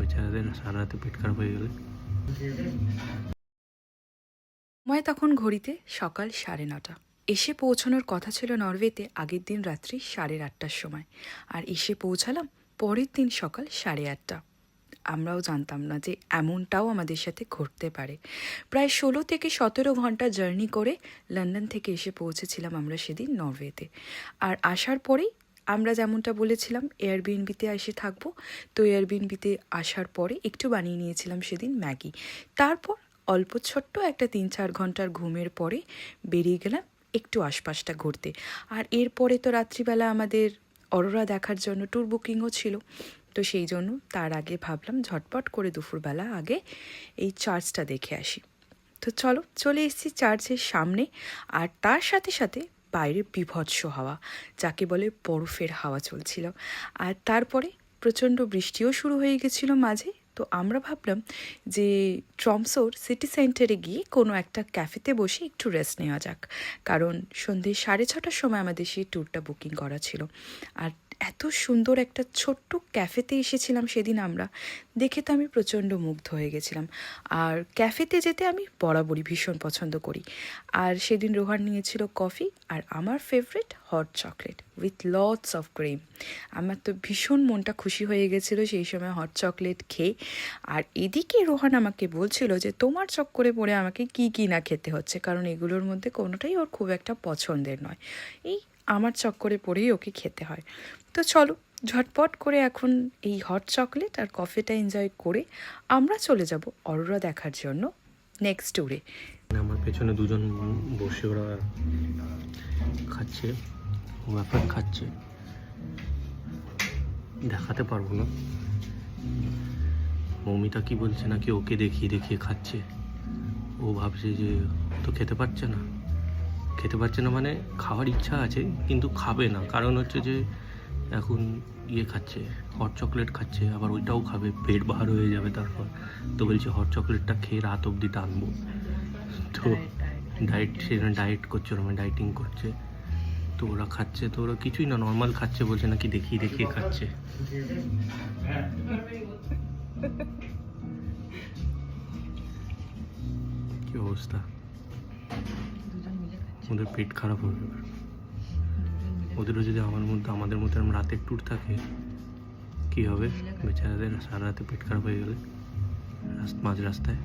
বেচারাদের সারা রাতে পেট খারাপ হয়ে গেলে। সময় তখন ঘড়িতে সকাল 9:30। এসে পৌঁছানোর কথা ছিল নরওয়েতে আগের দিন রাত্রি 8:30টার সময়, আর এসে পৌঁছালাম পরের দিন সকাল 8:30। আমরাও জানতাম না যে এমনটাও আমাদের সাথে ঘটতে পারে। প্রায় 16 থেকে 17 ঘন্টা জার্নি করে লন্ডন থেকে এসে পৌঁছেছিলাম আমরা সেদিন নরওয়েতে। আর আসার পরেই আমরা যেমনটা বলেছিলাম এয়ারবিএনবিতে এসে থাকবো, তো এয়ারবিএনবিতে আসার পরে একটু বানিয়ে নিয়েছিলাম সেদিন ম্যাগি। তারপর অল্প ছোট্ট একটা 3-4 ঘন্টার ঘুমের পরে বেরিয়ে গেলাম একটু আশপাশটা ঘুরতে। আর এরপরে তো রাত্রিবেলা আমাদের অরোরা দেখার জন্য ট্যুর বুকিংও ছিল, তো সেই জন্য তার আগে ভাবলাম ঝটপট করে দুপুরবেলা আগে এই চার্চটা দেখে আসি। তো চলো, চলে এসেছি চার্চের সামনে। আর তার সাথে সাথে বাইরে বীভৎস হাওয়া, যাকে বলে বরফের হাওয়া চলছিল। আর তারপরে প্রচণ্ড বৃষ্টিও শুরু হয়ে গেছিলো মাঝে। তো আমরা ভাবলাম যে ট্রমসোর সিটি সেন্টারে গিয়ে কোনো একটা ক্যাফেতে বসে একটু রেস্ট নেওয়া যাক, কারণ সন্ধ্যে 6:30টার সময় আমাদের সেই ট্যুরটা বুকিং করা ছিল। আর এত সুন্দর একটা ছোট্ট ক্যাফেতে এসেছিলাম সেদিন আমরা, দেখে তো আমি প্রচণ্ড মুগ্ধ হয়ে গেছিলাম। আর ক্যাফেতে যেতে আমি বরাবরই ভীষণ পছন্দ করি। আর সেদিন রোহান নিয়েছিল কফি, আর আমার favourite hot chocolate with lots of cream. আমার তো ভীষণ মনটা খুশি হয়ে গেছিলো সেই সময় হট চকলেট খেয়ে। আর এদিকে রোহান আমাকে বলছিল যে তোমার চক্করে পড়ে আমাকে কি না খেতে হচ্ছে, কারণ এগুলোর মধ্যে কোনোটাই ওর খুব একটা পছন্দের নয়। এই আমার চক্করে পড়েই ওকে খেতে হয়। তো চলো ঝটপট করে এখন এই হট চকলেট আর কফিটা এনজয় করে আমরা চলে যাব অরোরা দেখার জন্য নেক্সট ট্যুরে। আমার পেছনে দুজন বসে ওরা খাচ্ছে, ওয়াফার খাচ্ছে, দেখাতে পারবো না। মৌমিতা কি বলছে নাকি ওকে দেখিয়ে দেখিয়ে খাচ্ছে। ও ভাবছে যে তো খেতে পারছে না মানে খাওয়ার ইচ্ছা আছে কিন্তু খাবে না, কারণ হচ্ছে যে এখন খাচ্ছে, হট চকলেট খাচ্ছে, আবার ওইটাও খাবে, পেট বার হয়ে যাবে তারপর। তো বলছে হট চকলেটটা খেয়ে রাত অবধি টানবো। তো ডায়েট করছে, ওরা ডায়েটিং করছে। তো ওরা খাচ্ছে, তো ওরা কিছুই না, নর্মাল খাচ্ছে, বলছে নাকি দেখিয়ে দেখিয়ে খাচ্ছে। কি অবস্থা, ওদের পেট খারাপ হবে। ওদেরও যদি আমাদের মধ্যে রাতের ট্যুর থাকে কি হবে, বেচারাদের সারা রাতে পেট খারাপ হয়ে গেলে মাঝ রাস্তায়।